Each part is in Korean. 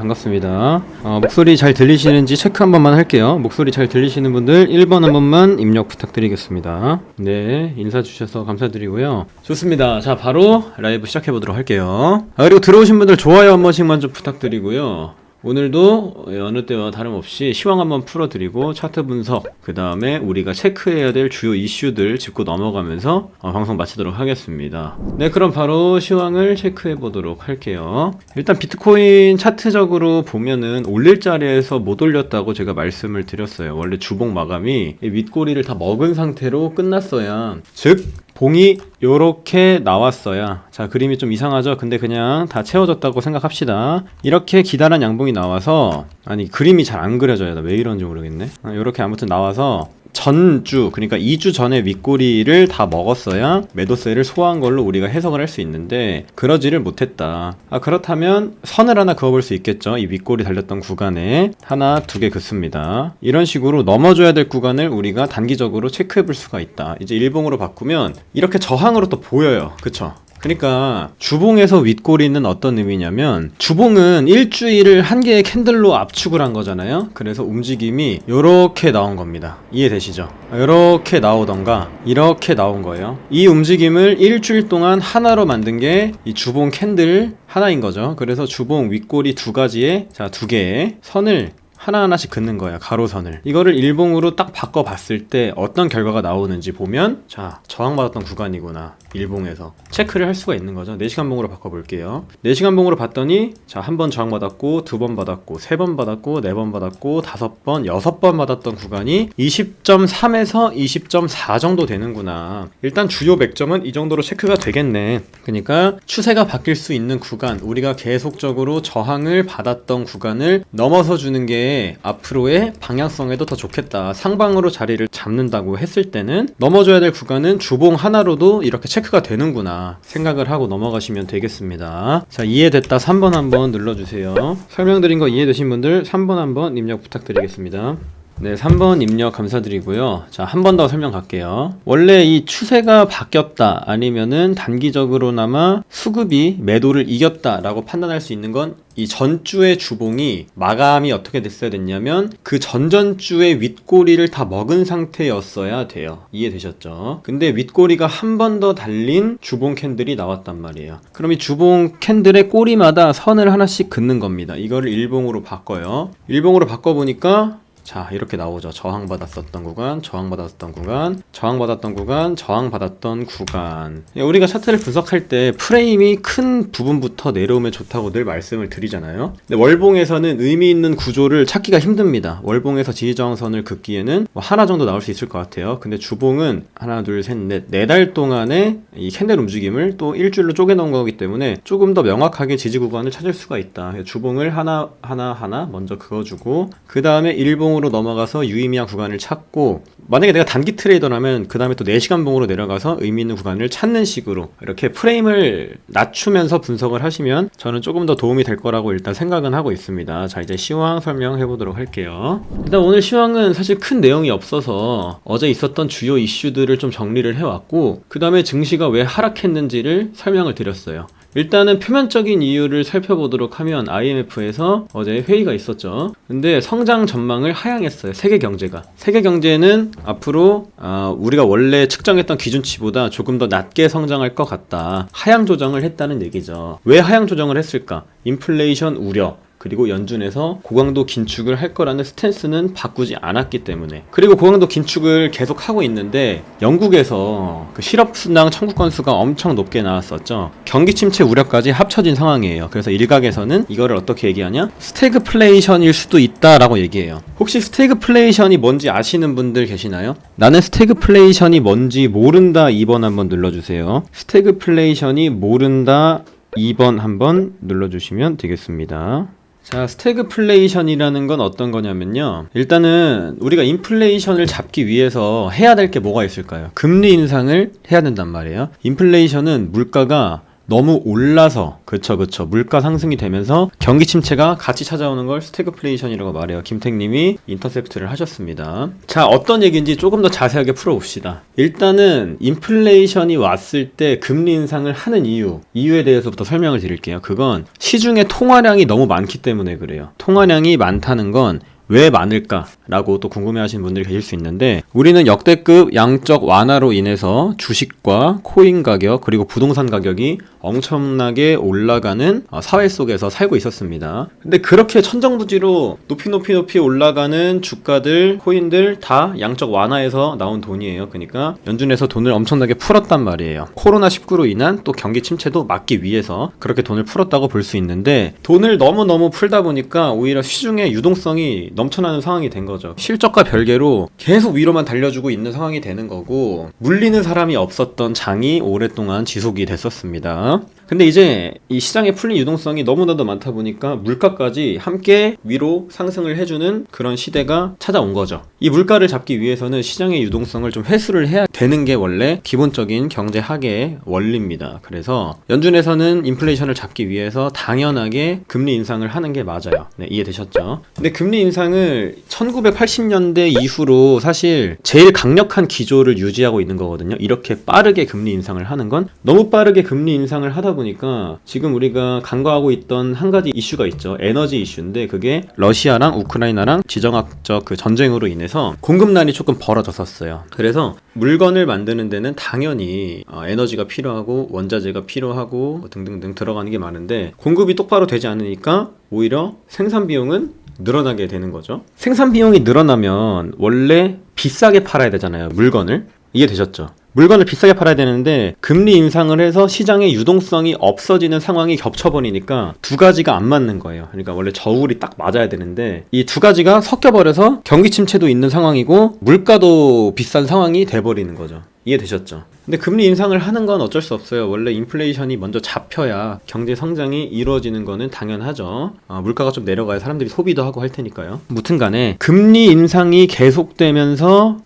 반갑습니다. 목소리 잘 들리시는지 체크 한 번만 할게요. 목소리 잘 들리시는 분들 1번 한 번만 입력 부탁드리겠습니다. 네, 인사 주셔서 감사드리고요. 좋습니다. 자, 바로 라이브 시작해 보도록 할게요. 그리고 들어오신 분들 좋아요 한 번씩만 좀 부탁드리고요. 오늘도 어느 때와 다름없이 시황 한번 풀어드리고 차트 분석, 그 다음에 우리가 체크해야 될 주요 이슈들 짚고 넘어가면서 방송 마치도록 하겠습니다. 네, 그럼 바로 시황을 체크해 보도록 할게요. 일단 비트코인 차트적으로 보면은 올릴 자리에서 못 올렸다고 제가 말씀을 드렸어요. 원래 주봉 마감이 윗꼬리를 다 먹은 상태로 끝났어야, 즉 봉이 요렇게 나왔어야, 자 그림이 좀 이상하죠? 근데 그냥 다 채워졌다고 생각합시다. 이렇게 기다란 양봉이 나와서, 아니 그림이 잘 안 그려져요. 나 왜 이런지 모르겠네. 요렇게 아무튼 나와서 전주, 그러니까 2주 전에 윗꼬리를 다 먹었어야 매도세를 소화한 걸로 우리가 해석을 할 수 있는데 그러지를 못했다. 그렇다면 선을 하나 그어볼 수 있겠죠. 이 윗꼬리 달렸던 구간에 하나, 두 개 긋습니다. 이런 식으로 넘어줘야 될 구간을 우리가 단기적으로 체크해 볼 수가 있다. 이제 일봉으로 바꾸면 이렇게 저항으로 또 보여요. 그쵸? 그러니까 주봉에서 윗꼬리는 어떤 의미냐면, 주봉은 일주일을 한 개의 캔들로 압축을 한 거잖아요. 그래서 움직임이 요렇게 나온 겁니다. 이해되시죠? 요렇게 나오던가 이렇게 나온 거예요. 이 움직임을 일주일 동안 하나로 만든 게 이 주봉 캔들 하나인 거죠. 그래서 주봉 윗꼬리 두 가지에, 자, 두 개의 선을 하나하나씩 긋는 거야. 가로선을. 이거를 일봉으로 딱 바꿔봤을 때 어떤 결과가 나오는지 보면, 자, 저항받았던 구간이구나. 일봉에서 체크를 할 수가 있는 거죠. 4시간 봉으로 바꿔볼게요. 4시간 봉으로 봤더니, 자, 한 번 저항받았고, 2번 받았고, 3번 받았고, 4번 받았고, 5번, 6번 받았던 구간이 20.3에서 20.4 정도 되는구나. 일단 주요 맥점은 이 정도로 체크가 되겠네. 그러니까 추세가 바뀔 수 있는 구간, 우리가 계속적으로 저항을 받았던 구간을 넘어서 주는 게 앞으로의 방향성에도 더 좋겠다. 상방으로 자리를 잡는다고 했을 때는 넘어줘야 될 구간은 주봉 하나로도 이렇게 체크가 되는구나 생각을 하고 넘어가시면 되겠습니다. 자, 이해됐다 3번 한번 눌러주세요. 설명드린 거 이해되신 분들 3번 한번 입력 부탁드리겠습니다. 네, 3번 입력 감사드리고요. 자, 한 번 더 설명 갈게요. 원래 이 추세가 바뀌었다, 아니면은 단기적으로나마 수급이 매도를 이겼다 라고 판단할 수 있는 건, 이 전주의 주봉이 마감이 어떻게 됐어야 됐냐면 그 전전주의 윗꼬리를 다 먹은 상태였어야 돼요. 이해되셨죠? 근데 윗꼬리가 한 번 더 달린 주봉 캔들이 나왔단 말이에요. 그럼 이 주봉 캔들의 꼬리마다 선을 하나씩 긋는 겁니다. 이거를 일봉으로 바꿔요. 일봉으로 바꿔보니까, 자, 이렇게 나오죠. 저항받았었던 구간, 저항받았던 구간, 저항받았던 구간, 저항받았던 구간. 우리가 차트를 분석할 때 프레임이 큰 부분부터 내려오면 좋다고 늘 말씀을 드리잖아요. 근데 월봉에서는 의미 있는 구조를 찾기가 힘듭니다. 월봉에서 지지저항선을 긋기에는 하나 정도 나올 수 있을 것 같아요. 근데 주봉은 하나, 둘, 셋, 넷, 4달 동안의 이 캔들 움직임을 또 일주일로 쪼개놓은 거기 때문에 조금 더 명확하게 지지 구간을 찾을 수가 있다. 주봉을 하나 먼저 그어주고, 그 다음에 일봉 으로 넘어가서 유의미한 구간을 찾고, 만약에 내가 단기 트레이더라면 그 다음에 또 4시간 봉으로 내려가서 의미 있는 구간을 찾는 식으로 이렇게 프레임을 낮추면서 분석을 하시면 저는 조금 더 도움이 될 거라고 일단 생각은 하고 있습니다. 자, 이제 시황 설명해 보도록 할게요. 일단 오늘 시황은 사실 큰 내용이 없어서 어제 있었던 주요 이슈들을 좀 정리를 해왔고, 그 다음에 증시가 왜 하락했는지를 설명을 드렸어요. 일단은 표면적인 이유를 살펴보도록 하면, IMF에서 어제 회의가 있었죠. 근데 성장 전망을 하향했어요. 세계 경제는 앞으로 우리가 원래 측정했던 기준치보다 조금 더 낮게 성장할 것 같다, 하향 조정을 했다는 얘기죠. 왜 하향 조정을 했을까? 인플레이션 우려, 그리고 연준에서 고강도 긴축을 할 거라는 스탠스는 바꾸지 않았기 때문에. 그리고 고강도 긴축을 계속 하고 있는데 영국에서 그 실업수당 청구 건수가 엄청 높게 나왔었죠. 경기 침체 우려까지 합쳐진 상황이에요. 그래서 일각에서는 이거를 어떻게 얘기하냐? 스태그플레이션일 수도 있다라고 얘기해요. 혹시 스태그플레이션이 뭔지 아시는 분들 계시나요? 나는 스태그플레이션이 뭔지 모른다 2번 한번 눌러주세요. 스태그플레이션이 모른다 2번 한번 눌러주시면 되겠습니다. 자, 스태그플레이션이라는 건 어떤 거냐면요, 일단은 우리가 인플레이션을 잡기 위해서 해야 될 게 뭐가 있을까요? 금리 인상을 해야 된단 말이에요. 인플레이션은 물가가 너무 올라서 그쵸 물가 상승이 되면서 경기 침체가 같이 찾아오는 걸 스태그플레이션이라고 말해요. 김택님이 인터셉트를 하셨습니다. 자, 어떤 얘기인지 조금 더 자세하게 풀어봅시다. 일단은 인플레이션이 왔을 때 금리 인상을 하는 이유에 대해서부터 설명을 드릴게요. 그건 시중에 통화량이 너무 많기 때문에 그래요. 통화량이 많다는 건 왜 많을까라고 또 궁금해하시는 분들이 계실 수 있는데, 우리는 역대급 양적 완화로 인해서 주식과 코인 가격 그리고 부동산 가격이 엄청나게 올라가는 사회 속에서 살고 있었습니다. 근데 그렇게 천정부지로 높이 올라가는 주가들, 코인들 다 양적 완화에서 나온 돈이에요. 그러니까 연준에서 돈을 엄청나게 풀었단 말이에요. 코로나19로 인한 또 경기 침체도 막기 위해서 그렇게 돈을 풀었다고 볼 수 있는데, 돈을 너무 풀다 보니까 오히려 시중의 유동성이 넘쳐나는 상황이 된 거죠. 실적과 별개로 계속 위로만 달려주고 있는 상황이 되는 거고, 물리는 사람이 없었던 장이 오랫동안 지속이 됐었습니다. 근데 이제 이 시장에 풀린 유동성이 너무나도 많다 보니까 물가까지 함께 위로 상승을 해주는 그런 시대가 찾아온 거죠. 이 물가를 잡기 위해서는 시장의 유동성을 좀 회수를 해야 되는 게 원래 기본적인 경제학의 원리입니다. 그래서 연준에서는 인플레이션을 잡기 위해서 당연하게 금리 인상을 하는 게 맞아요. 네, 이해되셨죠? 근데 금리 인상을 1980년대 이후로 사실 제일 강력한 기조를 유지하고 있는 거거든요. 이렇게 빠르게 금리 인상을 하는 건, 너무 빠르게 금리 인상을 하다 보니까 지금 우리가 간과하고 있던 한 가지 이슈가 있죠. 에너지 이슈인데, 그게 러시아랑 우크라이나랑 지정학적 그 전쟁으로 인해서 공급난이 조금 벌어졌었어요. 그래서 물건을 만드는 데는 당연히 에너지가 필요하고 원자재가 필요하고 등등등 들어가는 게 많은데, 공급이 똑바로 되지 않으니까 오히려 생산 비용은 늘어나게 되는 거죠. 생산 비용이 늘어나면 원래 비싸게 팔아야 되잖아요, 물건을. 이해되셨죠? 물건을 비싸게 팔아야 되는데 금리 인상을 해서 시장의 유동성이 없어지는 상황이 겹쳐버리니까 두 가지가 안 맞는 거예요. 그러니까 원래 저울이 딱 맞아야 되는데 이 두 가지가 섞여버려서 경기 침체도 있는 상황이고 물가도 비싼 상황이 돼버리는 거죠. 이해되셨죠? 근데 금리 인상을 하는 건 어쩔 수 없어요. 원래 인플레이션이 먼저 잡혀야 경제 성장이 이루어지는 거는 당연하죠. 물가가 좀 내려가야 사람들이 소비도 하고 할 테니까요. 무튼 간에 금리 인상이 계속되면서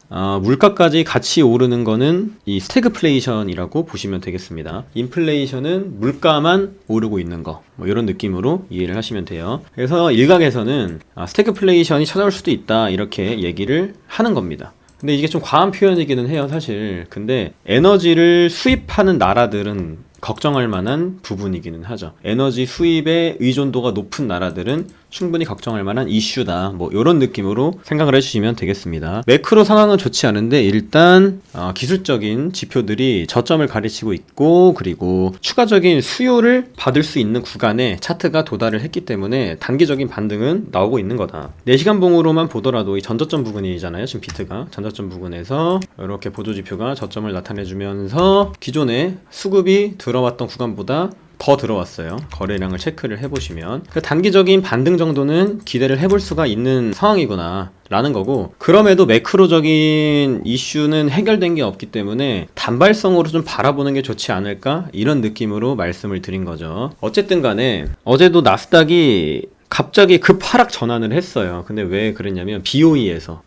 물가까지 같이 오르는 거는 이 스태그플레이션이라고 보시면 되겠습니다. 인플레이션은 물가만 오르고 있는 거, 뭐 이런 느낌으로 이해를 하시면 돼요. 그래서 일각에서는 스태그플레이션이 찾아올 수도 있다, 이렇게 얘기를 하는 겁니다. 근데 이게 좀 과한 표현이기는 해요, 사실. 근데 에너지를 수입하는 나라들은 걱정할 만한 부분이기는 하죠. 에너지 수입의 의존도가 높은 나라들은 충분히 걱정할 만한 이슈다, 뭐 이런 느낌으로 생각을 해주시면 되겠습니다. 매크로 상황은 좋지 않은데 일단 기술적인 지표들이 저점을 가리치고 있고, 그리고 추가적인 수요를 받을 수 있는 구간에 차트가 도달을 했기 때문에 단기적인 반등은 나오고 있는 거다. 4시간 봉으로만 보더라도 이 전저점 부근이잖아요, 지금 비트가. 전저점 부근에서 이렇게 보조지표가 저점을 나타내주면서 기존에 수급이 들어왔던 구간보다 더 들어왔어요. 거래량을 체크를 해보시면 단기적인 반등 정도는 기대를 해볼 수가 있는 상황이구나 라는 거고, 그럼에도 매크로적인 이슈는 해결된 게 없기 때문에 단발성으로 좀 바라보는 게 좋지 않을까, 이런 느낌으로 말씀을 드린 거죠. 어쨌든 간에 어제도 나스닥이 갑자기 급하락 전환을 했어요. 근데 왜 그랬냐면 BOE에서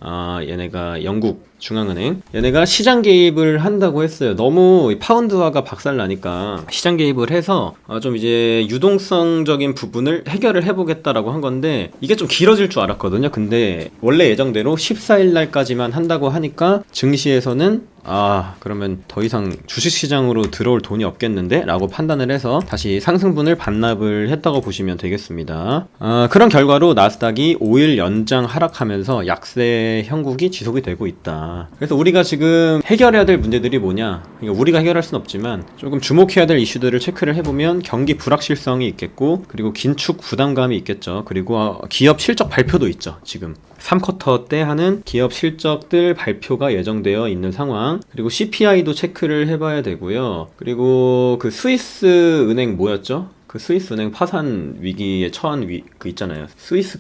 얘네가 영국 중앙은행, 얘네가 시장 개입을 한다고 했어요. 너무 파운드화가 박살나니까 시장 개입을 해서 좀 이제 유동성적인 부분을 해결을 해보겠다라고 한 건데, 이게 좀 길어질 줄 알았거든요. 근데 원래 예정대로 14일 날까지만 한다고 하니까 증시에서는 그러면 더 이상 주식시장으로 들어올 돈이 없겠는데? 라고 판단을 해서 다시 상승분을 반납을 했다고 보시면 되겠습니다. 그런 결과로 나스닥이 5일 연장 하락하면서 약세 형국이 지속이 되고 있다. 그래서 우리가 지금 해결해야 될 문제들이 뭐냐, 그러니까 우리가 해결할 순 없지만 조금 주목해야 될 이슈들을 체크를 해보면 경기 불확실성이 있겠고, 그리고 긴축 부담감이 있겠죠. 그리고 기업 실적 발표도 있죠. 지금 3쿼터 때 하는 기업 실적들 발표가 예정되어 있는 상황, 그리고 CPI도 체크를 해봐야 되고요. 그리고 그 스위스 은행 뭐였죠? 그 스위스 은행 파산 위기에 처한 그 있잖아요. 스위스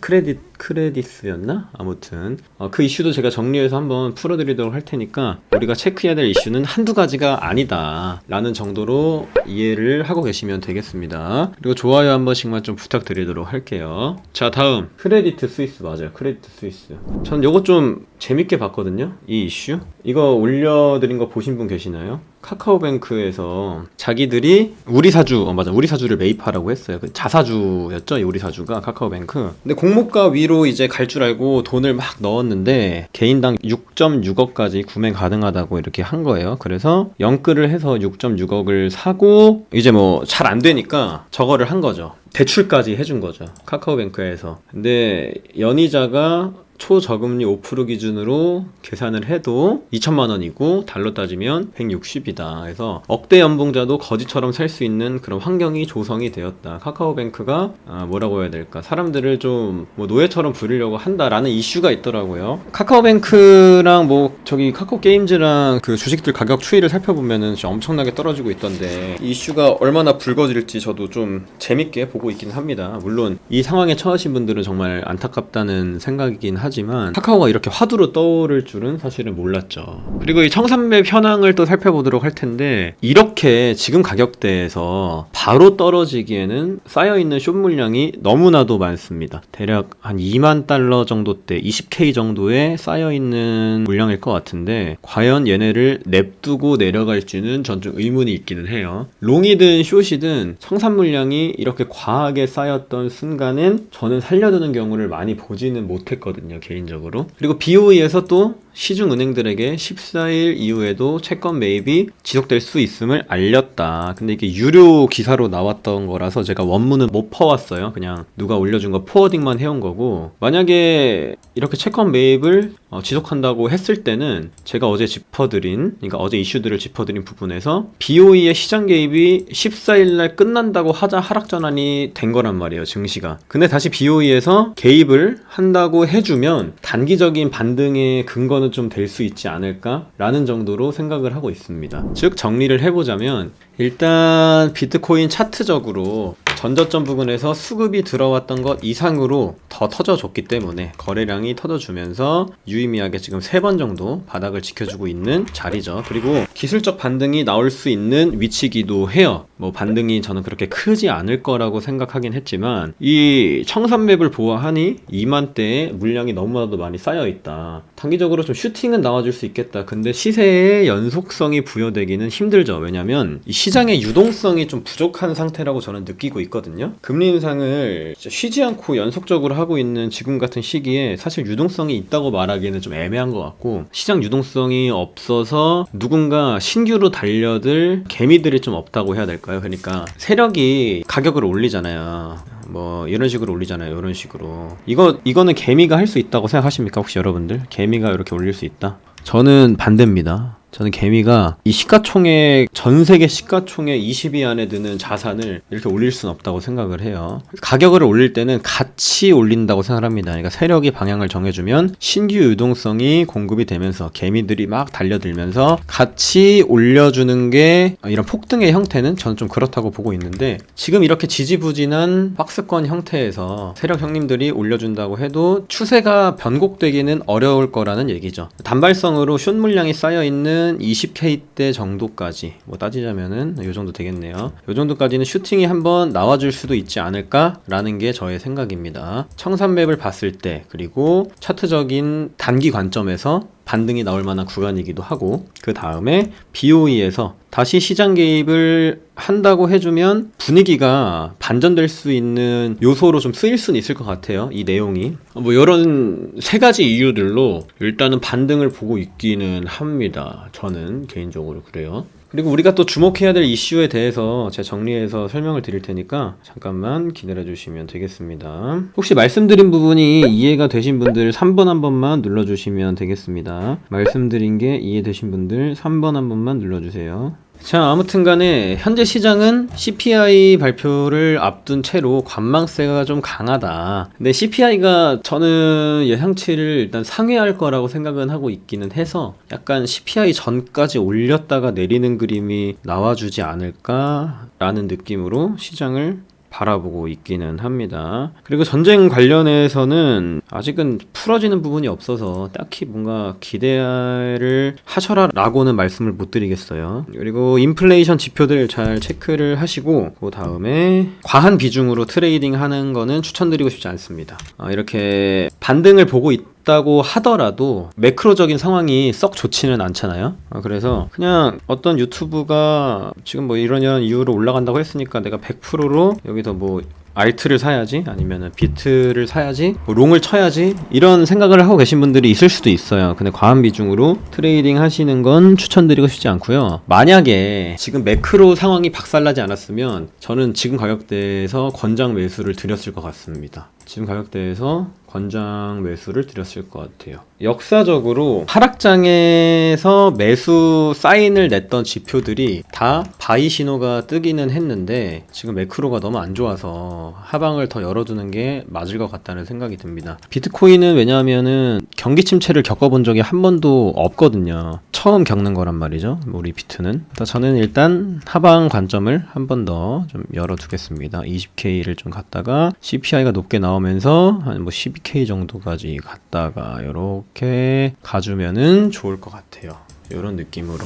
크레디스였나? 아무튼 그 이슈도 제가 정리해서 한번 풀어드리도록 할 테니까 우리가 체크해야 될 이슈는 한두 가지가 아니다 라는 정도로 이해를 하고 계시면 되겠습니다. 그리고 좋아요 한 번씩만 좀 부탁드리도록 할게요. 자, 다음 크레디트 스위스. 맞아요, 크레디트 스위스. 전 요거 좀 재밌게 봤거든요, 이 이슈. 이거 올려드린 거 보신 분 계시나요? 카카오뱅크에서 자기들이 우리사주, 맞아, 우리사주를 매입하라고 했어요. 그 자사주였죠, 이 우리사주가 카카오뱅크. 근데 공모가 위로 이제 갈 줄 알고 돈을 막 넣었는데 개인당 6.6억까지 구매 가능하다고 이렇게 한 거예요. 그래서 영끌을 해서 6.6억을 사고 이제 뭐 잘 안 되니까 저거를 한 거죠. 대출까지 해준 거죠, 카카오뱅크에서. 근데 연이자가 초저금리 5% 기준으로 계산을 해도 2천만 원이고 달러 따지면 160이다. 그래서 억대 연봉자도 거지처럼 살 수 있는 그런 환경이 조성이 되었다. 카카오뱅크가 뭐라고 해야 될까? 사람들을 좀 뭐 노예처럼 부리려고 한다라는 이슈가 있더라고요. 카카오뱅크랑 뭐 저기 카카오게임즈랑 그 주식들 가격 추이를 살펴보면은 엄청나게 떨어지고 있던데 이 이슈가 얼마나 불거질지 저도 좀 재밌게 보고 있긴 합니다. 물론 이 상황에 처하신 분들은 정말 안타깝다는 생각이긴 하지만 카카오가 이렇게 화두로 떠오를 줄은 사실은 몰랐죠. 그리고 이 청산맵 현황을 또 살펴보도록 할 텐데 이렇게 지금 가격대에서 바로 떨어지기에는 쌓여있는 숏 물량이 너무나도 많습니다. 대략 한 2만 달러 정도대 20K 정도에 쌓여있는 물량일 것 같은데 과연 얘네를 냅두고 내려갈지는 전 좀 의문이 있기는 해요. 롱이든 숏이든 청산 물량이 이렇게 과하게 쌓였던 순간엔 저는 살려두는 경우를 많이 보지는 못했거든요, 개인적으로. 그리고 BOE에서 또 시중은행들에게 14일 이후에도 채권 매입이 지속될 수 있음을 알렸다. 근데 이게 유료 기사로 나왔던 거라서 제가 원문은 못 퍼왔어요. 그냥 누가 올려준 거 포워딩만 해온 거고, 만약에 이렇게 채권 매입을 지속한다고 했을 때는 제가 어제 짚어드린, 그러니까 어제 이슈들을 짚어드린 부분에서 BOE의 시장 개입이 14일날 끝난다고 하자 하락 전환이 된 거란 말이에요, 증시가. 근데 다시 BOE에서 개입을 한다고 해주면 단기적인 반등의 근거는 좀 될 수 있지 않을까라는 정도로 생각을 하고 있습니다. 즉 정리를 해보자면 일단 비트코인 차트적으로 전저점 부근에서 수급이 들어왔던 것 이상으로 더 터져줬기 때문에 거래량이 터져주면서 유의미하게 지금 3번 정도 바닥을 지켜주고 있는 자리죠. 그리고 기술적 반등이 나올 수 있는 위치기도 해요. 뭐 반등이 저는 그렇게 크지 않을 거라고 생각하긴 했지만 이 청산맵을 보아하니 2만대에 물량이 너무나도 많이 쌓여있다. 단기적으로 좀 슈팅은 나와줄 수 있겠다. 근데 시세의 연속성이 부여되기는 힘들죠. 왜냐면 이 시장의 유동성이 좀 부족한 상태라고 저는 느끼고 있거든요. 금리 인상을 쉬지 않고 연속적으로 하고 있는 지금 같은 시기에 사실 유동성이 있다고 말하기에는 좀 애매한 것 같고, 시장 유동성이 없어서 누군가 신규로 달려들 개미들이 좀 없다고 해야 될까요? 그러니까 세력이 가격을 올리잖아요. 뭐 이런 식으로 올리잖아요. 이런 식으로. 이거는 개미가 할 수 있다고 생각하십니까? 혹시 여러분들? 개미가 이렇게 올릴 수 있다? 저는 반대입니다. 저는 개미가 이 시가총액, 전 세계 시가총액 20위 안에 드는 자산을 이렇게 올릴 수는 없다고 생각을 해요. 가격을 올릴 때는 같이 올린다고 생각을 합니다. 그러니까 세력이 방향을 정해주면 신규 유동성이 공급이 되면서 개미들이 막 달려들면서 같이 올려주는 게, 이런 폭등의 형태는 저는 좀 그렇다고 보고 있는데, 지금 이렇게 지지부진한 박스권 형태에서 세력 형님들이 올려준다고 해도 추세가 변곡되기는 어려울 거라는 얘기죠. 단발성으로 숏 물량이 쌓여있는 20K대 정도까지 뭐 따지자면은 요 정도 되겠네요. 요 정도까지는 슈팅이 한번 나와줄 수도 있지 않을까라는 게 저의 생각입니다. 청산맵을 봤을 때, 그리고 차트적인 단기 관점에서 반등이 나올 만한 구간이기도 하고, 그 다음에 BOE에서 다시 시장 개입을 한다고 해주면 분위기가 반전될 수 있는 요소로 좀 쓰일 수는 있을 것 같아요, 이 내용이. 뭐 이런 3가지 이유들로 일단은 반등을 보고 있기는 합니다. 저는 개인적으로 그래요. 그리고 우리가 또 주목해야 될 이슈에 대해서 제가 정리해서 설명을 드릴 테니까 잠깐만 기다려 주시면 되겠습니다. 혹시 말씀드린 부분이 이해가 되신 분들 3번 한 번만 눌러주시면 되겠습니다. 말씀드린 게 이해되신 분들 3번 한 번만 눌러주세요. 자, 아무튼 간에 현재 시장은 CPI 발표를 앞둔 채로 관망세가 좀 강하다. 근데 CPI가 저는 예상치를 일단 상회할 거라고 생각은 하고 있기는 해서 약간 CPI 전까지 올렸다가 내리는 그림이 나와주지 않을까라는 느낌으로 시장을 바라보고 있기는 합니다. 그리고 전쟁 관련해서는 아직은 풀어지는 부분이 없어서 딱히 뭔가 기대를 하셔라 라고는 말씀을 못 드리겠어요. 그리고 인플레이션 지표들 잘 체크를 하시고, 그 다음에 과한 비중으로 트레이딩 하는 거는 추천드리고 싶지 않습니다. 이렇게 반등을 보고 있다고 하더라도 매크로적인 상황이 썩 좋지는 않잖아요. 그래서 그냥 어떤 유튜브가 지금 뭐 이런 이유로 올라간다고 했으니까 내가 100%로 여기서 뭐 알트를 사야지 아니면은 비트를 사야지 뭐 롱을 쳐야지 이런 생각을 하고 계신 분들이 있을 수도 있어요. 근데 과한 비중으로 트레이딩 하시는 건 추천드리고 싶지 않고요. 만약에 지금 매크로 상황이 박살나지 않았으면 저는 지금 가격대에서 권장 매수를 드렸을 것 같습니다. 지금 가격대에서 권장 매수를 드렸을 것 같아요. 역사적으로 하락장에서 매수 사인을 냈던 지표들이 다 바이 신호가 뜨기는 했는데 지금 매크로가 너무 안 좋아서 하방을 더 열어두는 게 맞을 것 같다는 생각이 듭니다. 비트코인은 왜냐하면은 경기 침체를 겪어본 적이 한 번도 없거든요. 처음 겪는 거란 말이죠. 우리 비트는. 저는 일단 하방 관점을 한 번 더 좀 열어두겠습니다. 20K를 좀 갔다가 CPI가 높게 나오면서 한 뭐 12K 정도까지 갔다가 이렇게 가주면은 좋을 것 같아요. 이런 느낌으로.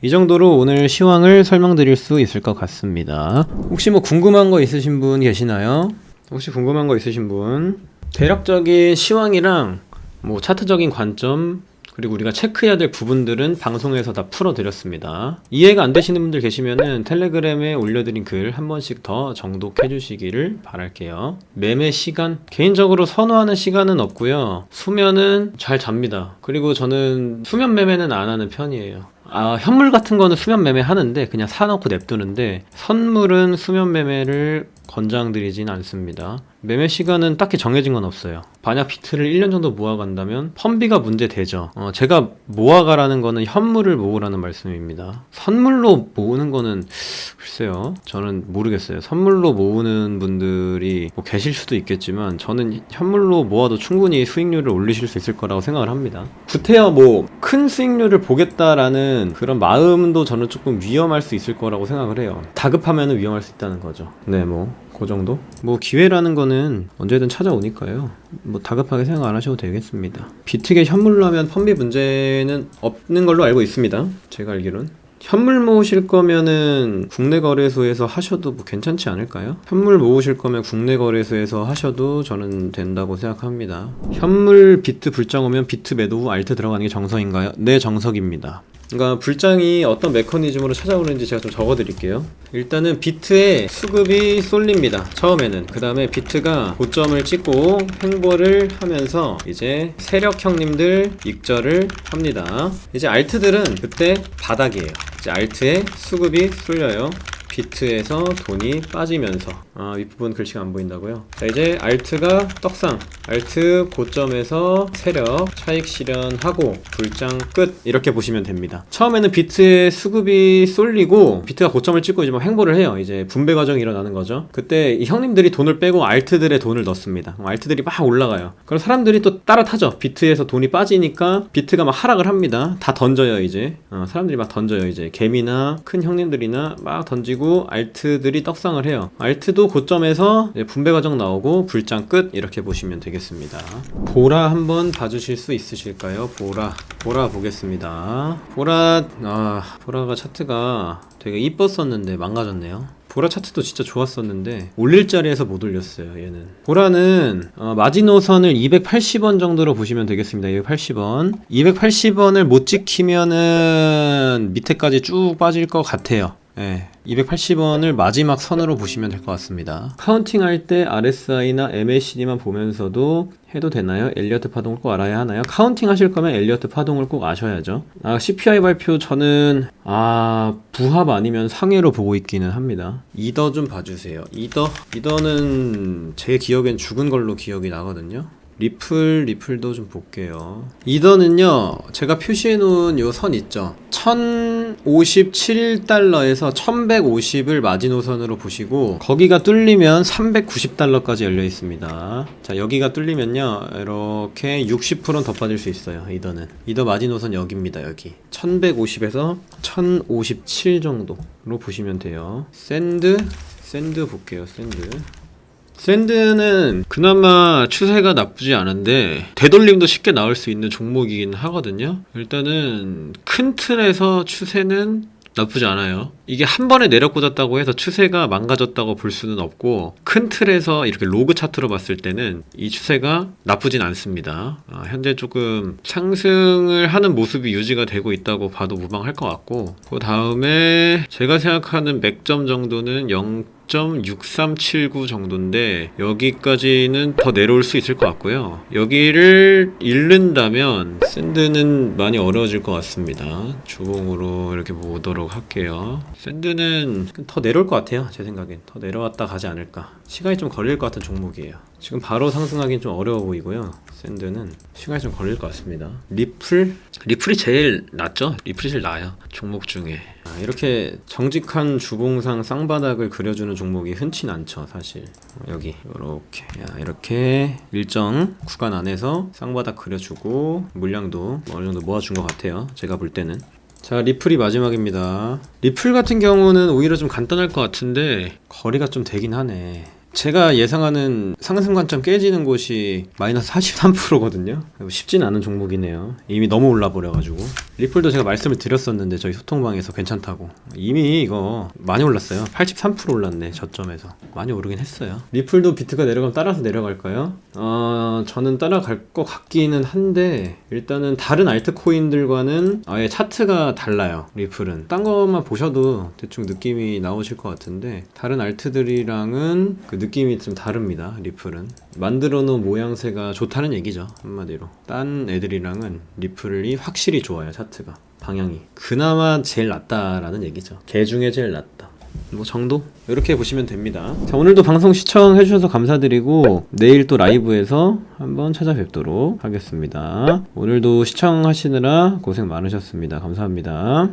이 정도로 오늘 시황을 설명드릴 수 있을 것 같습니다. 혹시 뭐 궁금한 거 있으신 분 계시나요? 혹시 궁금한 거 있으신 분? 대략적인 시황이랑 뭐 차트적인 관점 그리고 우리가 체크해야 될 부분들은 방송에서 다 풀어드렸습니다. 이해가 안 되시는 분들 계시면은 텔레그램에 올려드린 글 한 번씩 더 정독해 주시기를 바랄게요. 매매 시간? 개인적으로 선호하는 시간은 없고요. 수면은 잘 잡니다. 그리고 저는 수면 매매는 안 하는 편이에요. 현물 같은 거는 수면 매매 하는데 그냥 사놓고 냅두는데 선물은 수면 매매를 권장드리진 않습니다. 매매 시간은 딱히 정해진 건 없어요. 만약 비트를 1년 정도 모아간다면 펀비가 문제되죠. 제가 모아가라는 거는 현물을 모으라는 말씀입니다. 선물로 모으는 거는 글쎄요. 저는 모르겠어요. 선물로 모으는 분들이 뭐 계실 수도 있겠지만 저는 현물로 모아도 충분히 수익률을 올리실 수 있을 거라고 생각을 합니다. 구태여 뭐 큰 수익률을 보겠다라는 그런 마음도 저는 조금 위험할 수 있을 거라고 생각을 해요. 다급하면 위험할 수 있다는 거죠. 네, 그 정도? 뭐 기회라는 거는 언제든 찾아오니까요. 뭐 다급하게 생각 안 하셔도 되겠습니다. 비트게 현물로 하면 펀비 문제는 없는 걸로 알고 있습니다. 제가 알기론. 현물 모으실 거면은 국내 거래소에서 하셔도 뭐 괜찮지 않을까요? 현물 모으실 거면 국내 거래소에서 하셔도 저는 된다고 생각합니다. 현물 비트 불장 오면 비트 매도 후 알트 들어가는 게 정석인가요? 네, 정석입니다. 그러니까 불장이 어떤 메커니즘으로 찾아오는지 제가 좀 적어드릴게요. 일단은 비트에 수급이 쏠립니다. 처음에는. 그 다음에 비트가 고점을 찍고 횡보를 하면서 이제 세력 형님들 익절을 합니다. 이제 알트들은 그때 바닥이에요. 이제 알트에 수급이 쏠려요. 비트에서 돈이 빠지면서 윗부분 글씨가 안 보인다고요? 자, 이제 알트가 떡상, 알트 고점에서 세력 차익 실현하고 불장 끝 이렇게 보시면 됩니다. 처음에는 비트에 수급이 쏠리고 비트가 고점을 찍고 이제 뭐 횡보를 해요. 이제 분배 과정이 일어나는 거죠. 그때 이 형님들이 돈을 빼고 알트들의 돈을 넣습니다. 알트들이 막 올라가요. 그럼 사람들이 또 따라타죠. 비트에서 돈이 빠지니까 비트가 막 하락을 합니다. 다 던져요. 이제 사람들이 막 던져요. 이제 개미나 큰 형님들이나 막 던지고 알트들이 떡상을 해요. 알트도 고점에서 분배 과정 나오고 불장 끝 이렇게 보시면 되겠습니다. 보라 한번 봐주실 수 있으실까요? 보라 보겠습니다. 보라가 차트가 되게 이뻤었는데 망가졌네요. 보라 차트도 진짜 좋았었는데 올릴 자리에서 못 올렸어요. 얘는 보라는 마지노선을 280원 정도로 보시면 되겠습니다. 280원 280원을 못 지키면은 밑에까지 쭉 빠질 것 같아요. 네, 280원을 마지막 선으로 보시면 될 것 같습니다. 카운팅 할 때 RSI나 MACD만 보면서도 해도 되나요? 엘리어트 파동을 꼭 알아야 하나요? 카운팅 하실 거면 엘리어트 파동을 꼭 아셔야죠. CPI 발표 저는 부합 아니면 상회로 보고 있기는 합니다. 이더 좀 봐주세요. 이더는 제 기억엔 죽은 걸로 기억이 나거든요. 리플도 좀 볼게요. 이더는요, 제가 표시해 놓은 요 선 있죠. 1057달러에서 1150을 마지노선으로 보시고, 거기가 뚫리면 390달러까지 열려 있습니다. 자, 여기가 뚫리면요, 이렇게 60%는 더 빠질 수 있어요. 이더 마지노선 여기입니다. 여기 1150에서 1057 정도로 보시면 돼요. 샌드 볼게요. 샌드는 그나마 추세가 나쁘지 않은데 되돌림도 쉽게 나올 수 있는 종목이긴 하거든요. 일단은 큰 틀에서 추세는 나쁘지 않아요. 이게 한 번에 내려꽂았다고 해서 추세가 망가졌다고 볼 수는 없고, 큰 틀에서 이렇게 로그 차트로 봤을 때는 이 추세가 나쁘진 않습니다. 현재 조금 상승을 하는 모습이 유지가 되고 있다고 봐도 무방할 것 같고, 그 다음에 제가 생각하는 맥점 정도는 0.6379 정도인데 여기까지는 더 내려올 수 있을 것 같고요. 여기를 잃는다면 샌드는 많이 어려워질 것 같습니다. 주봉으로 이렇게 보도록 할게요. 샌드는 더 내려올 것 같아요. 제 생각엔 더 내려왔다 가지 않을까. 시간이 좀 걸릴 것 같은 종목이에요. 지금 바로 상승하기는 좀 어려워 보이고요. 샌드는 시간이 좀 걸릴 것 같습니다. 리플이 제일 낫죠? 리플이 제일 나아요, 종목 중에. 이렇게 정직한 주봉상 쌍바닥을 그려주는 종목이 흔치 않죠, 사실. 여기 이렇게 일정 구간 안에서 쌍바닥 그려주고 물량도 어느 정도 모아준 것 같아요, 제가 볼 때는. 자, 리플이 마지막입니다. 리플 같은 경우는 오히려 좀 간단할 것 같은데 거리가 좀 되긴 하네. 제가 예상하는 상승 관점 깨지는 곳이 마이너스 43%거든요. 쉽진 않은 종목이네요. 이미 너무 올라 버려가지고. 리플도 제가 말씀을 드렸었는데 저희 소통방에서 괜찮다고. 이미 이거 많이 올랐어요. 83% 올랐네, 저점에서. 많이 오르긴 했어요. 리플도 비트가 내려가면 따라서 내려갈까요? 저는 따라갈 것 같기는 한데 일단은 다른 알트코인들과는 아예 차트가 달라요. 리플은 딴 것만 보셔도 대충 느낌이 나오실 것 같은데 다른 알트들이랑은 그 느낌이 좀 다릅니다. 리플은 만들어 놓은 모양새가 좋다는 얘기죠, 한마디로. 딴 애들이랑은 리플이 확실히 좋아요. 차트가 방향이 그나마 제일 낫다라는 얘기죠. 개 중에 제일 낫다 뭐 정도? 이렇게 보시면 됩니다. 자, 오늘도 방송 시청해주셔서 감사드리고 내일 또 라이브에서 한번 찾아뵙도록 하겠습니다. 오늘도 시청하시느라 고생 많으셨습니다. 감사합니다.